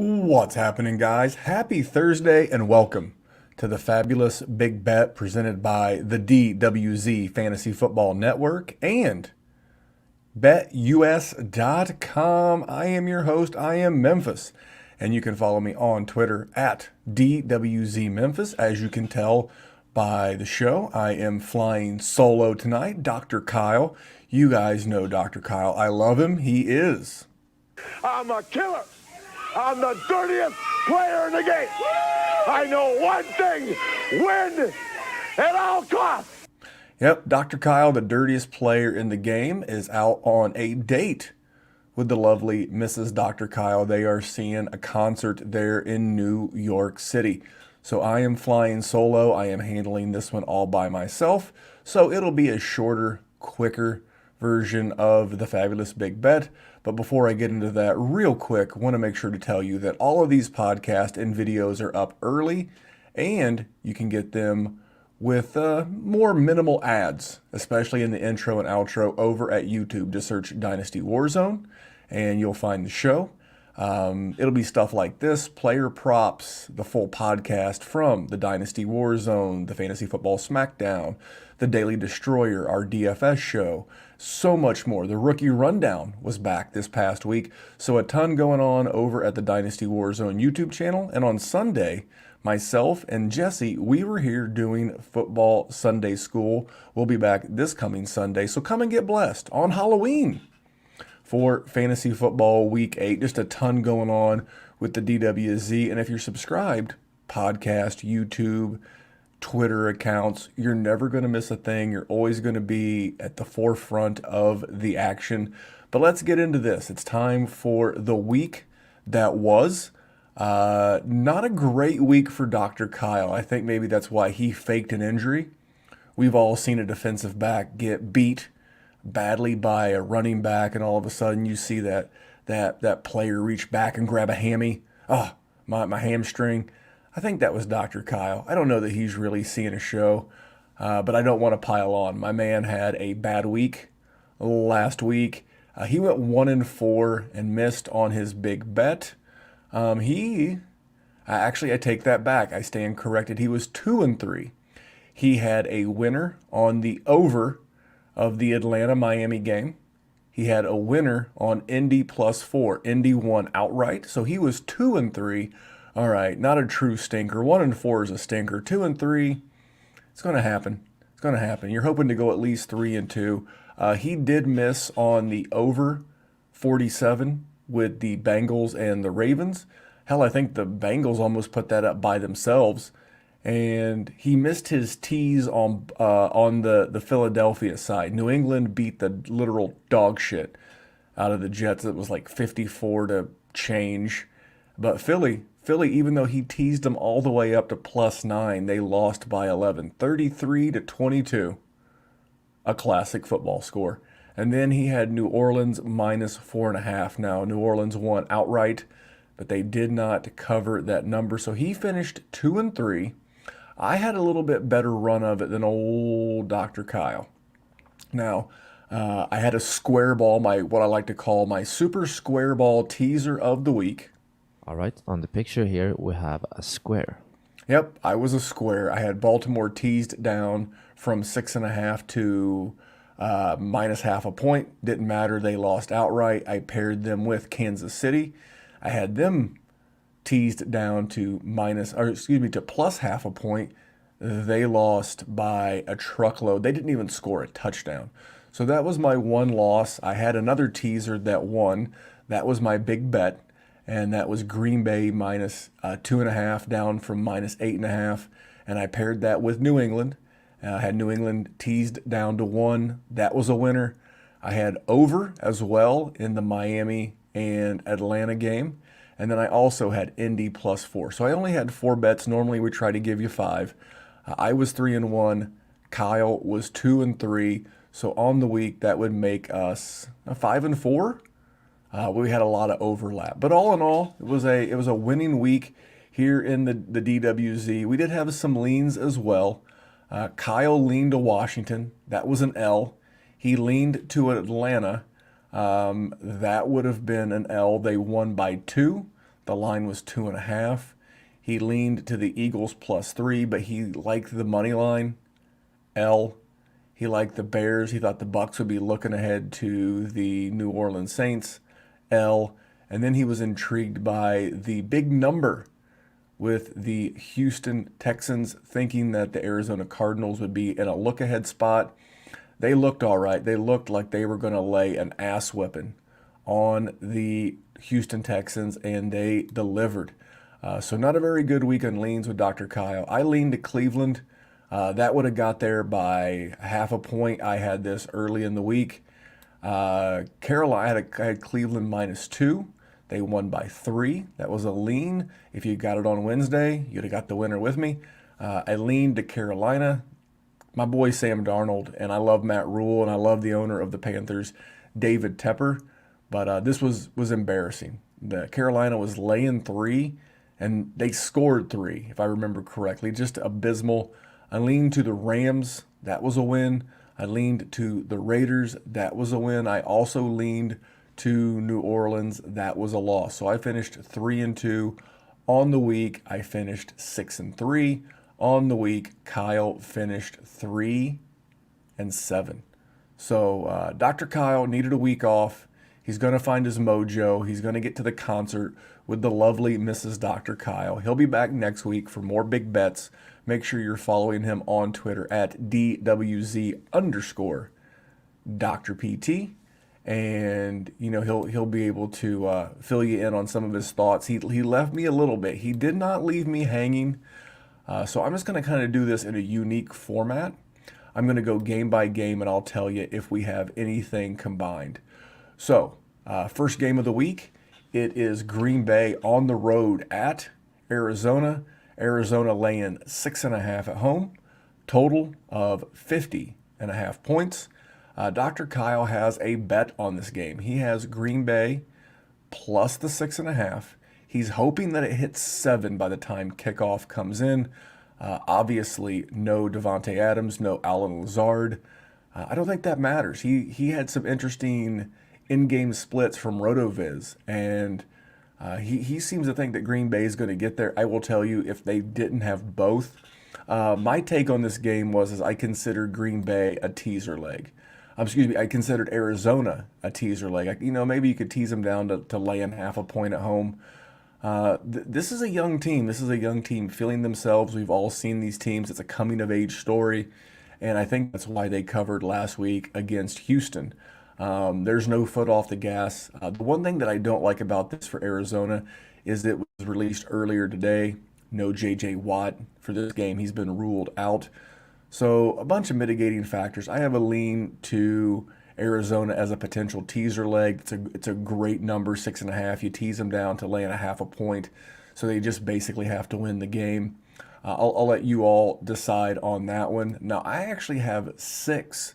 What's happening, guys? Happy Thursday and welcome to the fabulous Big Bet presented by the DWZ Fantasy Football Network and BetUS.com. I am your host. I am Memphis, and you can follow me on Twitter at DWZMemphis. As you can tell by the show, I am flying solo tonight. Dr. Kyle. You guys know Dr. Kyle. I love him. He is. I'm a killer. I'm the dirtiest player in the game. I know one thing, win at all costs. Yep, Dr. Kyle, the dirtiest player in the game, is out on a date with the lovely Mrs. Dr. Kyle. They are seeing a concert there in New York City. So I am flying solo. I am handling this one all by myself. So it'll be a shorter, quicker version of the fabulous Big Bet. But before I get into that, real quick, want to make sure to tell you that all of these podcasts and videos are up early, and you can get them with more minimal ads, especially in the intro and outro over at YouTube. Just search Dynasty Warzone, and you'll find the show. It'll be stuff like this, player props, the full podcast from the Dynasty Warzone, the Fantasy Football Smackdown, the Daily Destroyer, our DFS show, so much more. The Rookie Rundown was back this past week, so a ton going on over at the Dynasty Warzone YouTube channel. And on Sunday, myself and Jesse, we were here doing Football Sunday School. We'll be back this coming Sunday, so come and get blessed on Halloween for Fantasy Football Week 8. Just a ton going on with the DWZ. And if you're subscribed, podcast, YouTube, Twitter accounts, you're never going to miss a thing. You're always going to be at the forefront of the action. But let's get into this. It's time for the week that was. Not a great week for Dr. Kyle. I think maybe that's why he faked an injury. We've all seen a defensive back get beat badly by a running back, and all of a sudden you see that player reach back and grab a hammy. Oh, my hamstring. I think that was Dr. Kyle. I don't know that he's really seeing a show, but I don't want to pile on. My man had a bad week last week. He went 1-4 and missed on his big bet. I take that back. I stand corrected. He was 2-3. He had a winner on the over of the Atlanta-Miami game. He had a winner on Indy +4. Indy won outright, so he was 2-3. All right, not a true stinker. 1-4 is a stinker. 2-3, it's going to happen. It's going to happen. You're hoping to go at least 3-2. He did miss on the over 47 with the Bengals and the Ravens. Hell, I think the Bengals almost put that up by themselves. And he missed his tees on the Philadelphia side. New England beat the literal dog shit out of the Jets. It was like 54 to change. But Philly, even though he teased them all the way up to +9, they lost by 11, 33-22. A classic football score. And then he had New Orleans -4.5. Now, New Orleans won outright, but they did not cover that number. So he finished 2-3. I had a little bit better run of it than old Dr. Kyle. Now, I had a square ball, what I like to call my super square ball teaser of the week. All right, on the picture here, we have a square. Yep, I was a square. I had Baltimore teased down from 6.5 to -0.5 a point. Didn't matter. They lost outright. I paired them with Kansas City. I had them teased down to +0.5 a point. They lost by a truckload. They didn't even score a touchdown. So that was my one loss. I had another teaser that won. That was my big bet. And that was Green Bay -2.5 down from -8.5. And I paired that with New England. I had New England teased down to 1. That was a winner. I had over as well in the Miami and Atlanta game. And then I also had Indy +4. So I only had 4 bets. Normally we try to give you 5. I was 3-1. Kyle was 2-3. So on the week, that would make us a 5-4. We had a lot of overlap, but all in all, it was a winning week here in the DWZ. We did have some leans as well. Kyle leaned to Washington. That was an L. He leaned to Atlanta. That would have been an L. They won by 2. The line was 2.5. He leaned to the Eagles +3, but he liked the money line, L. He liked the Bears. He thought the Bucks would be looking ahead to the New Orleans Saints, L. And then he was intrigued by the big number with the Houston Texans, thinking that the Arizona Cardinals would be in a look-ahead spot. They looked all right. They looked like they were going to lay an ass whipping on the Houston Texans, and they delivered. So not a very good week on leans with Dr. Kyle. I leaned to Cleveland. That would have got there by half a point. I had this early in the week. Carolina, I had Cleveland -2. They won by 3. That was a lean. If you got it on Wednesday, you'd have got the winner with me. I leaned to Carolina. My boy Sam Darnold, and I love Matt Rule, and I love the owner of the Panthers, David Tepper. But this was embarrassing. The Carolina was laying 3, and they scored 3, if I remember correctly. Just abysmal. I leaned to the Rams. That was a win. I leaned to the Raiders. That was a win. I also leaned to New Orleans. That was a loss. So I finished 3-2 on the week. I finished 6-3 on the week. Kyle finished 3-7. So Dr. Kyle needed a week off. He's going to find his mojo. He's going to get to the concert with the lovely Mrs. Dr. Kyle. He'll be back next week for more big bets. Make sure you're following him on Twitter at DWZ_DrPT. And, you know, he'll be able to fill you in on some of his thoughts. He left me a little bit. He did not leave me hanging. So I'm just going to kind of do this in a unique format. I'm going to go game by game, and I'll tell you if we have anything combined. So, first game of the week, it is Green Bay on the road at Arizona. Arizona laying 6.5 at home. Total of 50.5 points. Dr. Kyle has a bet on this game. He has Green Bay plus the 6.5. He's hoping that it hits 7 by the time kickoff comes in. Obviously, no Devontae Adams, no Allen Lazard. I don't think that matters. He had some interesting in-game splits from RotoViz, and he seems to think that Green Bay is going to get there. I will tell you, if they didn't have both, my take on this game was I considered Green Bay a teaser leg. I considered Arizona a teaser leg. Maybe you could tease them down to laying half a point at home. This is a young team. This is a young team feeling themselves. We've all seen these teams. It's a coming-of-age story, and I think that's why they covered last week against Houston. There's no foot off the gas. The one thing that I don't like about this for Arizona is that it was released earlier today. No J.J. Watt for this game. He's been ruled out. So a bunch of mitigating factors. I have a lean to Arizona as a potential teaser leg. It's a great number, 6.5. You tease them down to laying a half a point. So they just basically have to win the game. I'll let you all decide on that one. Now, I actually have 5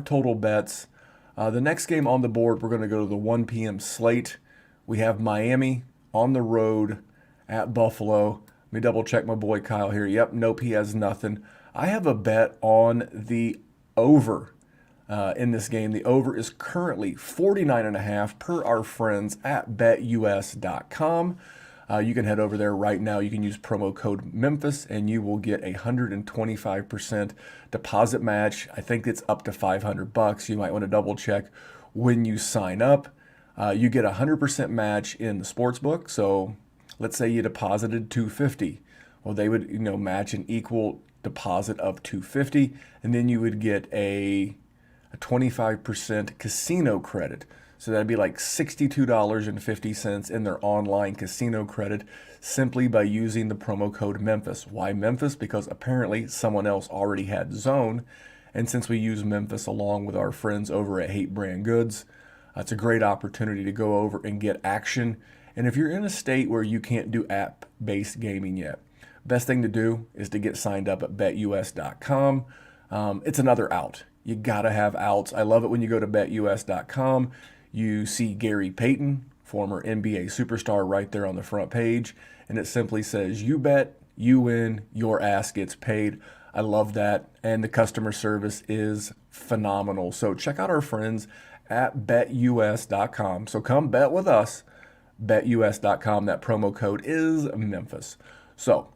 total bets. The next game on the board, we're going to go to the 1 p.m. slate. We have Miami on the road at Buffalo. Let me double check my boy Kyle here. Yep, nope, he has nothing. I have a bet on the over in this game. The over is currently 49.5 per our friends at betus.com. You can head over there right now. You can use promo code Memphis, and you will get a 125% deposit match. I think it's up to $500. You might want to double check when you sign up. You get a 100% match in the sports book. So let's say you deposited $250. Well, they would match an equal deposit of $250, and then you would get a 25% casino credit. So that'd be like $62.50 in their online casino credit simply by using the promo code Memphis. Why Memphis? Because apparently someone else already had Zone. And since we use Memphis along with our friends over at Hate Brand Goods, it's a great opportunity to go over and get action. And if you're in a state where you can't do app-based gaming yet, best thing to do is to get signed up at betus.com. It's another out. You got to have outs. I love it when you go to betus.com. You see Gary Payton, former NBA superstar, right there on the front page. And it simply says, you bet, you win, your ass gets paid. I love that. And the customer service is phenomenal. So check out our friends at betus.com. So come bet with us. betus.com. That promo code is Memphis. So,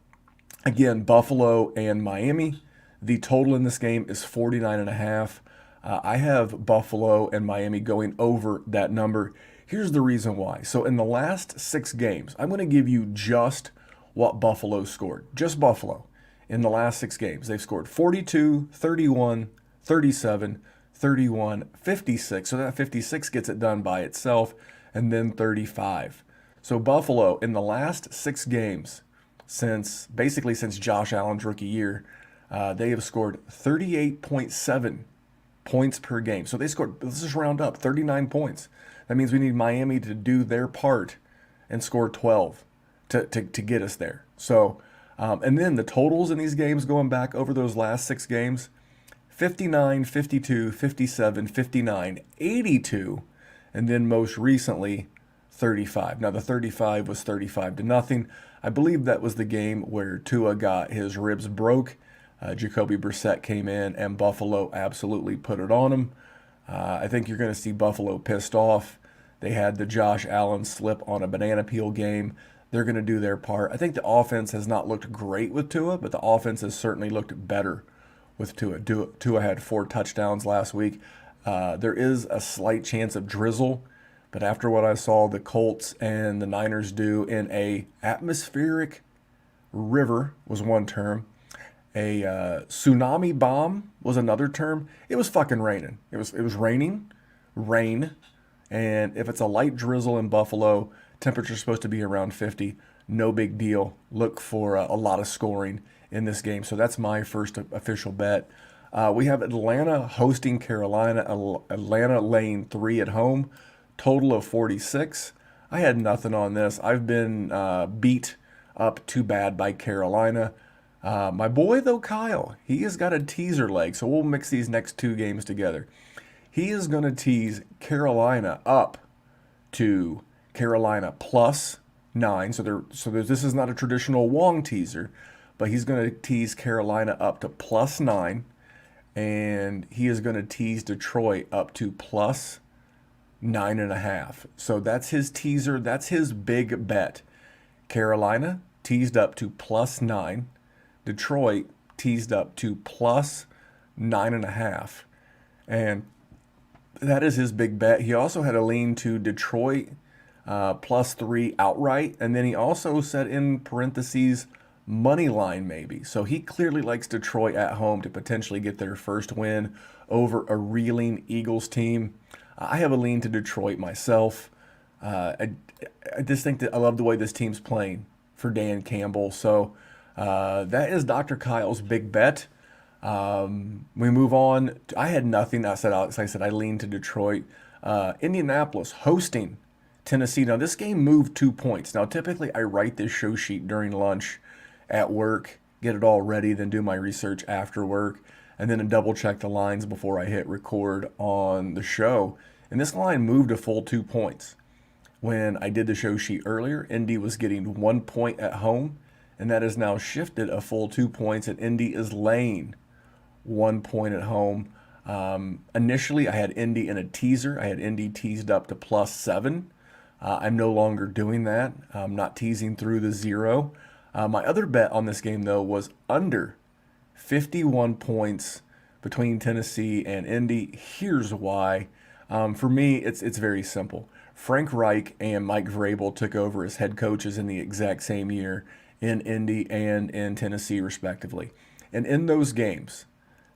again, Buffalo and Miami. The total in this game is 49.5. I have Buffalo and Miami going over that number. Here's the reason why. So in the last 6 games, I'm going to give you just what Buffalo scored. Just Buffalo. In the last 6 games, they've scored 42, 31, 37, 31, 56. So that 56 gets it done by itself, and then 35. So Buffalo in the last 6 games, since Josh Allen's rookie year, they have scored 38.7 points per game. So they scored, let's just round up, 39 points. That means we need Miami to do their part and score 12 to get us there. So, and then the totals in these games going back over those last 6 games, 59, 52, 57, 59, 82, and then most recently 35. Now the 35 was 35-0. I believe that was the game where Tua got his ribs broke. Jacoby Brissett came in and Buffalo absolutely put it on him. I think you're going to see Buffalo pissed off. They had the Josh Allen slip on a banana peel game. They're going to do their part. I think the offense has not looked great with Tua, but the offense has certainly looked better with Tua. Tua had 4 touchdowns last week. There is a slight chance of drizzle, but after what I saw the Colts and the Niners do in a atmospheric river was one term. A tsunami bomb was another term. It was fucking raining. It was raining, rain, and if it's a light drizzle in Buffalo, temperature's supposed to be around 50. No big deal. Look for a lot of scoring in this game. So that's my first official bet. We have Atlanta hosting Carolina. Atlanta laying 3 at home. Total of 46. I had nothing on this. I've been beat up too bad by Carolina. My boy, though, Kyle, he has got a teaser leg, so we'll mix these next 2 games together. He is going to tease Carolina up to Carolina plus 9. This is not a traditional Wong teaser, but he's going to tease Carolina up to plus 9, and he is going to tease Detroit up to plus 9.5. So that's his teaser. That's his big bet. Carolina teased up to plus 9. Detroit teased up to plus 9.5. And that is his big bet. He also had a lean to Detroit plus 3 outright. And then he also said in parentheses, money line maybe. So he clearly likes Detroit at home to potentially get their first win over a reeling Eagles team. I have a lean to Detroit myself. I just think that I love the way this team's playing for Dan Campbell. So that is Dr. Kyle's big bet. We move on. I had nothing. I said I leaned to Detroit. Indianapolis hosting Tennessee. Now, this game moved 2 points. Now, typically, I write this show sheet during lunch at work, get it all ready, then do my research after work, and then double check the lines before I hit record on the show. And this line moved a full 2 points. When I did the show sheet earlier, Indy was getting 1 point at home, and that has now shifted a full 2 points, and Indy is laying 1 point at home. Initially, I had Indy in a teaser. I had Indy teased up to plus 7. I'm no longer doing that. I'm not teasing through the 0. My other bet on this game, though, was under 51 points between Tennessee and Indy. Here's why. For me, it's very simple. Frank Reich and Mike Vrabel took over as head coaches in the exact same year in Indy and in Tennessee, respectively. And in those games,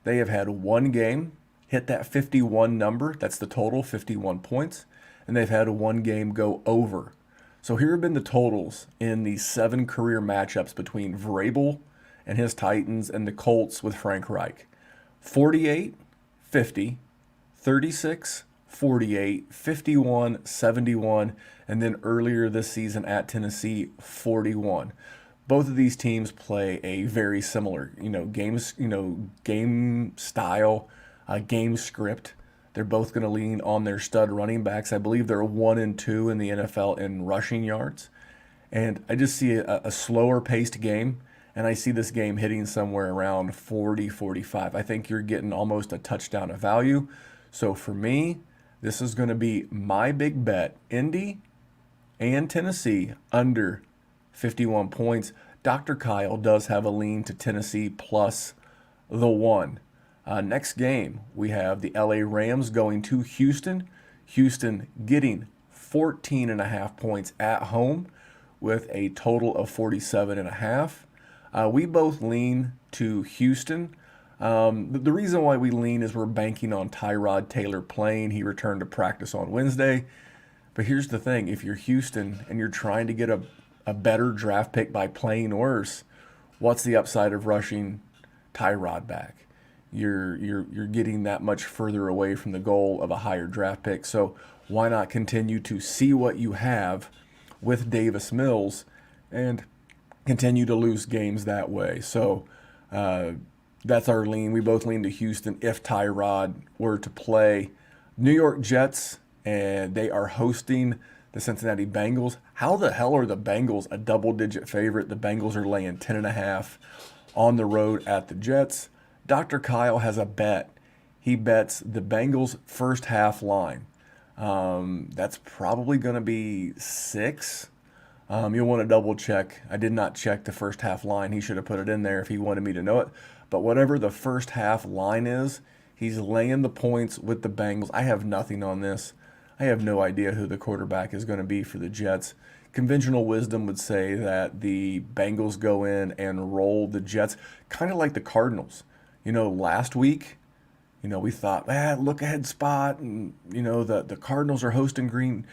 they have had one game hit that 51 number. That's the total, 51 points. And they've had one game go over. So here have been the totals in the 7 career matchups between Vrabel and his Titans and the Colts with Frank Reich. 48, 50, 36, 48, 51, 71, and then earlier this season at Tennessee, 41. Both of these teams play a very similar, game style, game script. They're both going to lean on their stud running backs. I believe they're 1 and 2 in the NFL in rushing yards. And I just see a slower paced game, and I see this game hitting somewhere around 40, 45. I think you're getting almost a touchdown of value. So for me, this is going to be my big bet. Indy and Tennessee under 51 points. Dr. Kyle does have a lean to Tennessee plus the 1. Next game, we have the LA Rams going to Houston. Houston getting 14.5 points at home with a total of 47.5. We both lean to Houston. The reason why we lean is we're banking on Tyrod Taylor playing. He returned to practice on Wednesday. But here's the thing, if you're Houston and you're trying to get a better draft pick by playing worse, what's the upside of rushing Tyrod back? You're getting that much further away from the goal of a higher draft pick. So why not continue to see what you have with Davis Mills and continue to lose games that way? So that's our lean. We both lean to Houston if Tyrod were to play. New York Jets, and they are hosting the Cincinnati Bengals. How the hell are the Bengals a double-digit favorite? The Bengals are laying 10.5 on the road at the Jets. Dr. Kyle has a bet. He bets the Bengals first half line. That's probably going to be 6. You'll want to double check. I did not check the first half line. He should have put it in there if he wanted me to know it. But whatever the first half line is, he's laying the points with the Bengals. I have nothing on this. I have no idea who the quarterback is going to be for the Jets. Conventional wisdom would say that the Bengals go in and roll the Jets, kind of like the Cardinals. Last week, we thought, look ahead spot, and the Cardinals are hosting Green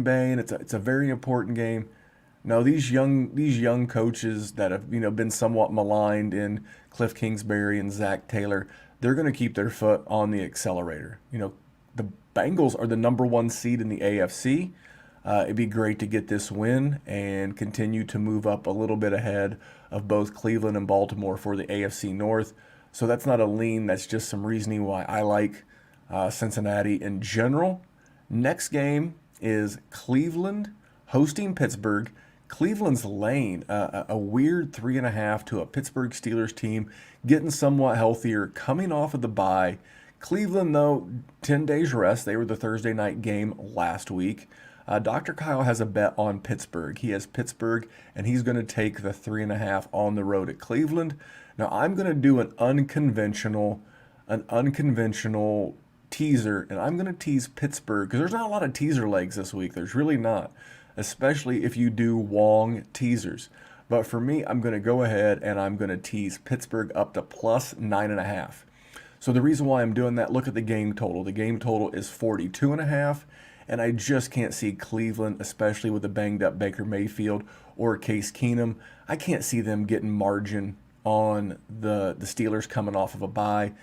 Bay, and it's a very important game. No, these young coaches that have been somewhat maligned in Cliff Kingsbury and Zach Taylor, they're going to keep their foot on the accelerator. The Bengals are the number 1 seed in the AFC. It'd be great to get this win and continue to move up a little bit ahead of both Cleveland and Baltimore for the AFC North. So that's not a lean. That's just some reasoning why I like Cincinnati in general. Next game is Cleveland hosting Pittsburgh. Cleveland's laying a weird 3.5 to a Pittsburgh Steelers team, getting somewhat healthier, coming off of the bye. Cleveland, though, 10 days rest. They were the Thursday night game last week. Dr. Kyle has a bet on Pittsburgh. He has Pittsburgh, and he's going to take the 3.5 on the road at Cleveland. Now, I'm going to do an unconventional teaser, and I'm going to tease Pittsburgh because there's not a lot of teaser legs this week. There's really not, especially if you do Wong teasers. But for me, I'm going to go ahead and I'm going to tease Pittsburgh up to plus 9.5. So the reason why I'm doing that, look at the game total. The game total is 42.5, and I just can't see Cleveland, especially with the banged up Baker Mayfield or Case Keenum. I can't see them getting margin on the Steelers coming off of a bye.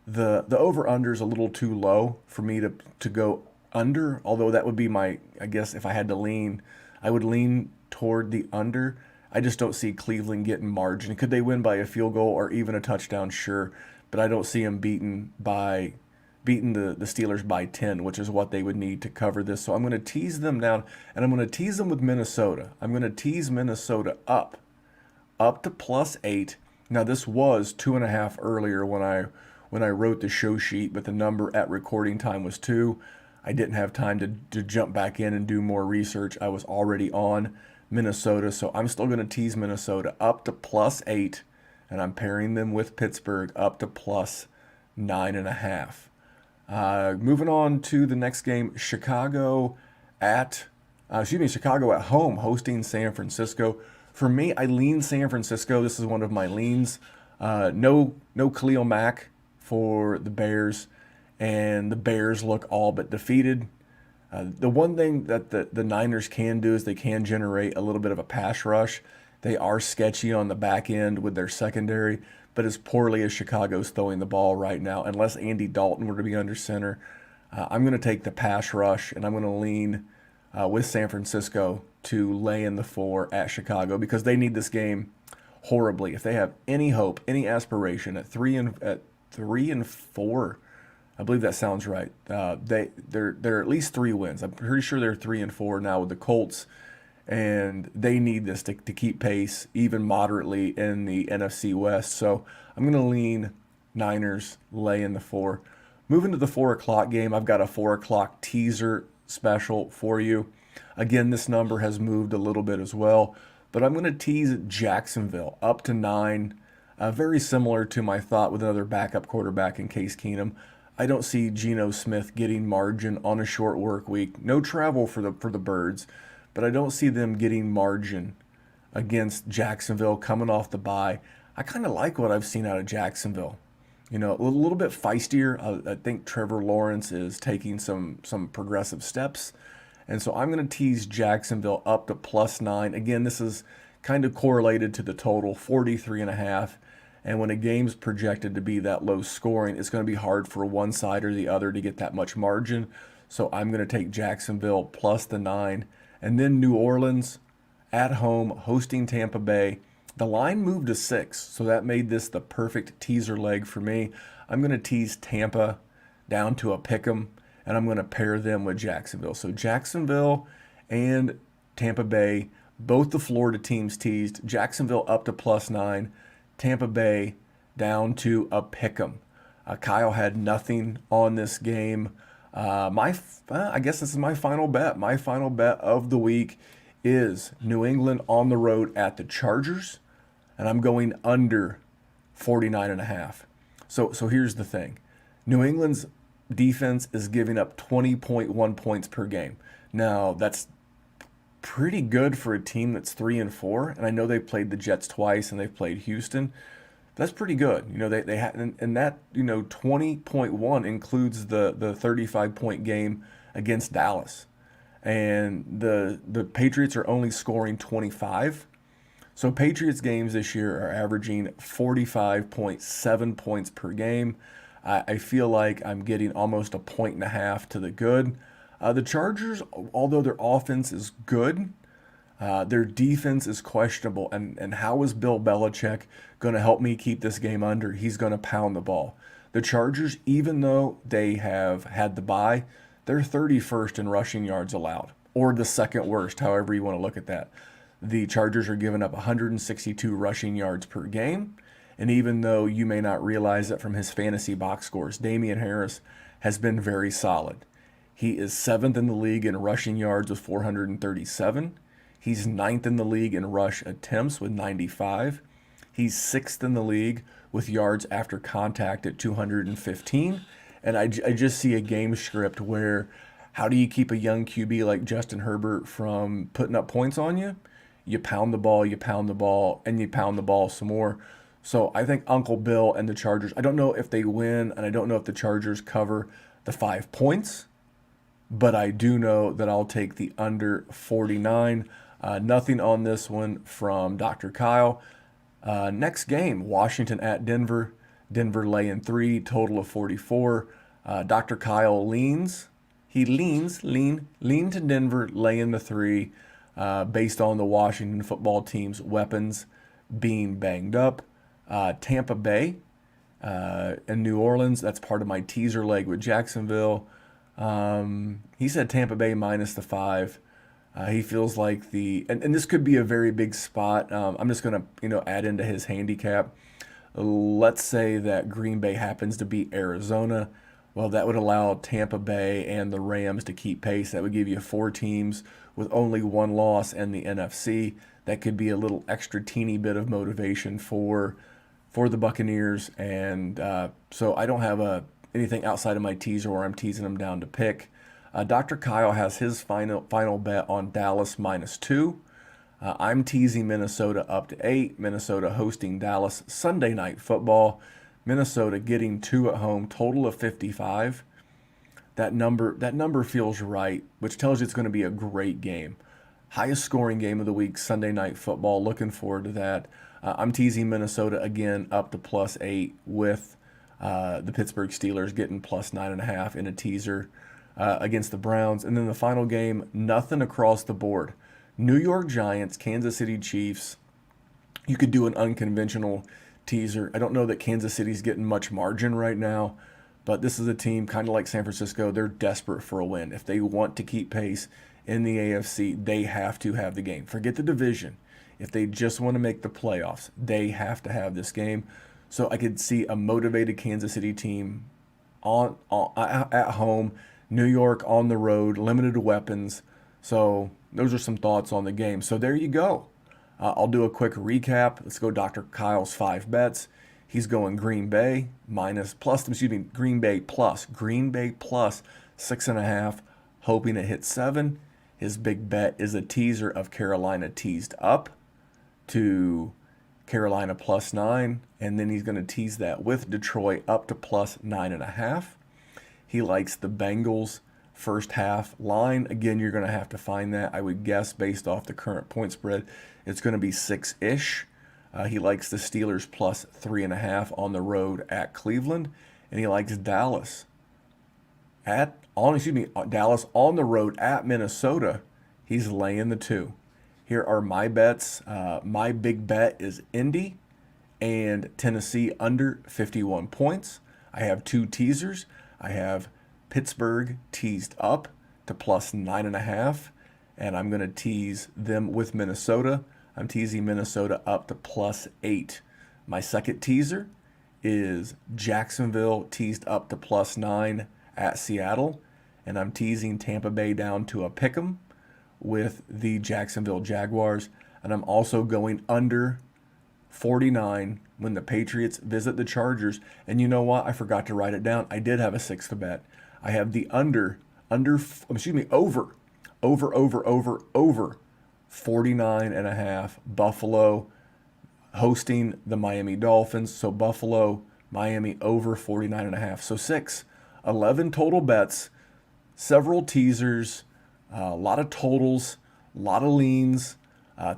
The over-under is a little too low for me to go under, although that would be I guess if I had to lean, I would lean toward the under. I just don't see Cleveland getting margin. Could they win by a field goal or even a touchdown? Sure. But I don't see them beating the Steelers by 10, which is what they would need to cover this. So I'm going to tease them down, and I'm going to tease them with Minnesota. I'm going to tease Minnesota up to plus 8. Now, this was 2.5 earlier when I wrote the show sheet, but the number at recording time was 2. I didn't have time to jump back in and do more research. I was already on Minnesota, so I'm still going to tease Minnesota up to plus 8. And I'm pairing them with Pittsburgh up to plus 9.5. Moving on to the next game, Chicago at home hosting San Francisco. For me, I lean San Francisco. This is one of my leans. No Khalil Mack for the Bears, and the Bears look all but defeated. The one thing that the Niners can do is they can generate a little bit of a pass rush. They are sketchy on the back end with their secondary, but as poorly as Chicago's throwing the ball right now, unless Andy Dalton were to be under center, I'm going to take the pass rush, and I'm going to lean with San Francisco to lay in the 4 at Chicago because they need this game horribly. If they have any hope, any aspiration at 3 and 4, I believe that sounds right. They're at least 3 wins. I'm pretty sure they're 3 and 4 now with the Colts. And they need this to keep pace, even moderately, in the NFC West. So I'm going to lean Niners, lay in the 4. Moving to the 4 o'clock game, I've got a 4 o'clock teaser special for you. Again, this number has moved a little bit as well, but I'm going to tease Jacksonville up to 9. Very similar to my thought with another backup quarterback in Case Keenum. I don't see Geno Smith getting margin on a short work week. No travel for the Birds, but I don't see them getting margin against Jacksonville coming off the bye. I kind of like what I've seen out of Jacksonville. You know, a little bit feistier. I think Trevor Lawrence is taking some progressive steps. And so I'm going to tease Jacksonville up to +9. Again, this is kind of correlated to the total, 43.5. And when a game's projected to be that low scoring, it's going to be hard for one side or the other to get that much margin. So I'm going to take Jacksonville plus the 9. And then New Orleans at home hosting Tampa Bay. The line moved to 6, so that made this the perfect teaser leg for me. I'm going to tease Tampa down to a pick'em, and I'm going to pair them with Jacksonville. So Jacksonville and Tampa Bay, both the Florida teams teased. Jacksonville up to +9, Tampa Bay down to a pick'em. Kyle had nothing on this game. I guess this is my final bet. My final bet of the week is New England on the road at the Chargers, and I'm going under 49.5. So here's the thing. New England's defense is giving up 20.1 points per game. Now, that's pretty good for a team that's 3-4, and I know they played the Jets twice and they've played Houston. That's pretty good. You know, they had, and that, 20.1 includes the 35-point game against Dallas. And the Patriots are only scoring 25. So Patriots games this year are averaging 45.7 points per game. I feel like I'm getting almost 1.5 to the good. The Chargers, although their offense is good, their defense is questionable. And how is Bill Belichick going to help me keep this game under? He's going to pound the ball. The Chargers, even though they have had the bye, they're 31st in rushing yards allowed, or the second worst, however you want to look at that. The Chargers are giving up 162 rushing yards per game. And even though you may not realize it from his fantasy box scores, Damian Harris has been very solid. He is 7th in the league in rushing yards with 437. He's 9th in the league in rush attempts with 95. He's 6th in the league with yards after contact at 215. And I just see a game script where how do you keep a young QB like Justin Herbert from putting up points on you? You pound the ball, and you pound the ball some more. So I think Uncle Bill and the Chargers, I don't know if they win, and I don't know if the Chargers cover the 5 points, but I do know that I'll take the under 49. Nothing on this one from Dr. Kyle. Next game, Washington at Denver. Denver laying 3, total of 44. Dr. Kyle lean to Denver laying the 3 based on the Washington football team's weapons being banged up. Tampa Bay and New Orleans, that's part of my teaser leg with Jacksonville. He said Tampa Bay minus the 5. He feels like and this could be a very big spot. I'm just going to add into his handicap. Let's say that Green Bay happens to beat Arizona. Well, that would allow Tampa Bay and the Rams to keep pace. That would give you 4 teams with only 1 loss in the NFC. That could be a little extra teeny bit of motivation for the Buccaneers. And so I don't have anything outside of my teaser where I'm teasing them down to pick. Dr. Kyle has his final bet on Dallas -2. I'm teasing Minnesota up to 8. Minnesota hosting Dallas Sunday Night Football. Minnesota getting 2 at home, total of 55. That number feels right, which tells you it's going to be a great game. Highest scoring game of the week, Sunday Night Football. Looking forward to that. I'm teasing Minnesota again up to +8 with the Pittsburgh Steelers getting +9.5 in a teaser against the Browns. And then the final game, nothing across the board. New York Giants, Kansas City Chiefs. You could do an unconventional teaser. I don't know that Kansas City's getting much margin right now, but this is a team kind of like San Francisco. They're desperate for a win. If they want to keep pace in the AFC, they have to have the game. Forget the division. If they just want to make the playoffs, they have to have this game. So I could see a motivated Kansas City team at home, New York on the road, limited weapons. So those are some thoughts on the game. So there you go. I'll do a quick recap. Let's go Dr. Kyle's 5 bets. He's going Green Bay Green Bay plus 6.5, hoping it hits 7. His big bet is a teaser of Carolina teased up to Carolina plus 9, and then he's going to tease that with Detroit up to plus 9.5. He likes the Bengals first half line. Again, you're going to have to find that. I would guess based off the current point spread, it's going to be 6-ish. He likes the Steelers plus 3.5 on the road at Cleveland, and he likes Dallas Dallas on the road at Minnesota. He's laying the 2. Here are my bets. My big bet is Indy and Tennessee under 51 points. I have 2 teasers. I have Pittsburgh teased up to plus 9.5, and I'm going to tease them with Minnesota. I'm teasing Minnesota up to plus 8. My second teaser is Jacksonville teased up to plus 9 at Seattle, and I'm teasing Tampa Bay down to a pick'em with the Jacksonville Jaguars, and I'm also going under 49 when the Patriots visit the Chargers. And you know what? I forgot to write it down. I did have a 6th bet. I have the over 49.5. Buffalo hosting the Miami Dolphins. So Buffalo, Miami over 49.5. So 11 total bets, several teasers, a lot of totals, a lot of leans.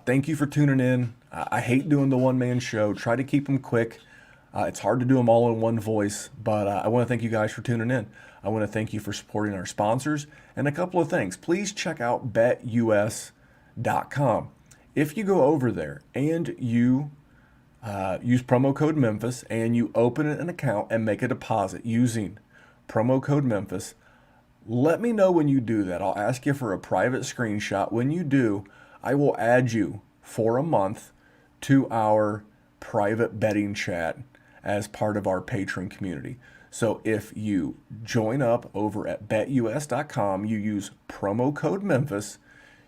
Thank you for tuning in. I hate doing the one-man show. Try to keep them quick. It's hard to do them all in one voice, but I want to thank you guys for tuning in. I want to thank you for supporting our sponsors. And a couple of things. Please check out betus.com. If you go over there and you use promo code Memphis and you open an account and make a deposit using promo code Memphis, let me know when you do that. I'll ask you for a private screenshot. When you do, I will add you for a month to our private betting chat as part of our patron community. So if you join up over at betus.com, you use promo code Memphis,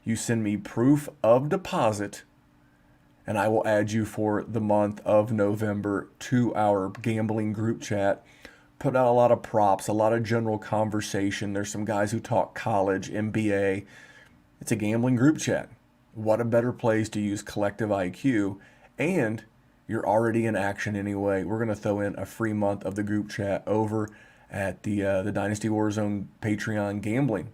you send me proof of deposit, and I will add you for the month of November to our gambling group chat. Put out a lot of props, a lot of general conversation. There's some guys who talk college, NBA. It's a gambling group chat. What a better place to use collective IQ, and you're already in action anyway. We're going to throw in a free month of the group chat over at the Dynasty Warzone Patreon gambling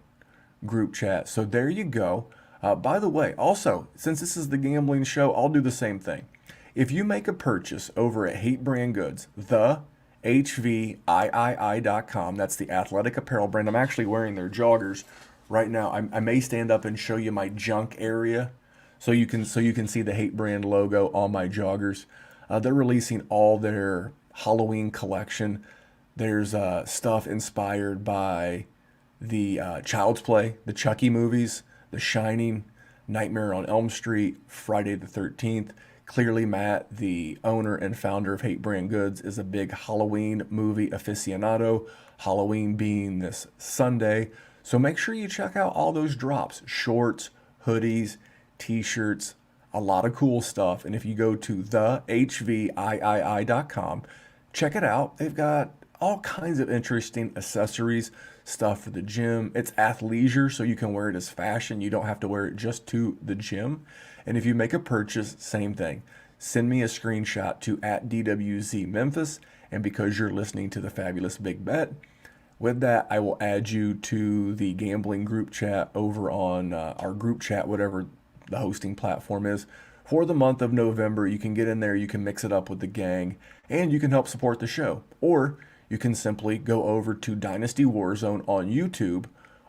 group chat. So there you go. By the way, also, since this is the gambling show, I'll do the same thing. If you make a purchase over at Hate Brand Goods, the HVIII.com, that's the athletic apparel brand. I'm actually wearing their joggers right now. I may stand up and show you my junk area so you can see the Hate Brand logo on my joggers. They're releasing all their Halloween collection. There's stuff inspired by the Child's Play, the Chucky movies, The Shining, Nightmare on Elm Street, Friday the 13th. Clearly, Matt, the owner and founder of Hate Brand Goods, is a big Halloween movie aficionado, Halloween being this Sunday. So make sure you check out all those drops, shorts, hoodies, t-shirts, a lot of cool stuff. And if you go to thehviii.com, check it out. They've got all kinds of interesting accessories, stuff for the gym. It's athleisure, so you can wear it as fashion. You don't have to wear it just to the gym. And if you make a purchase, same thing. Send me a screenshot to @DWZMemphis. And because you're listening to the Fabulous Big Bet, with that, I will add you to the gambling group chat over on our group chat, whatever the hosting platform is. For the month of November, you can get in there, you can mix it up with the gang, and you can help support the show. Or you can simply go over to Dynasty Warzone on YouTube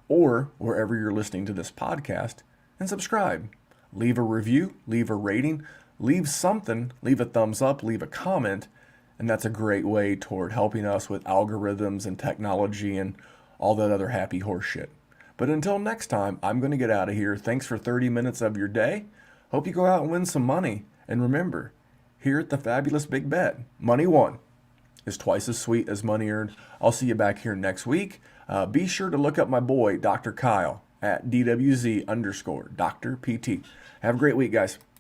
or wherever you're listening to this podcast and subscribe. Leave a review, leave a rating, leave something, leave a thumbs up, leave a comment, and that's a great way toward helping us with algorithms and technology and all that other happy horse shit. But until next time, I'm going to get out of here. Thanks for 30 minutes of your day. Hope you go out and win some money. And remember, here at the Fabulous Big Bet, money won is twice as sweet as money earned. I'll see you back here next week. Be sure to look up my boy, Dr. Kyle, at DWZ_Dr. PT. Have a great week, guys.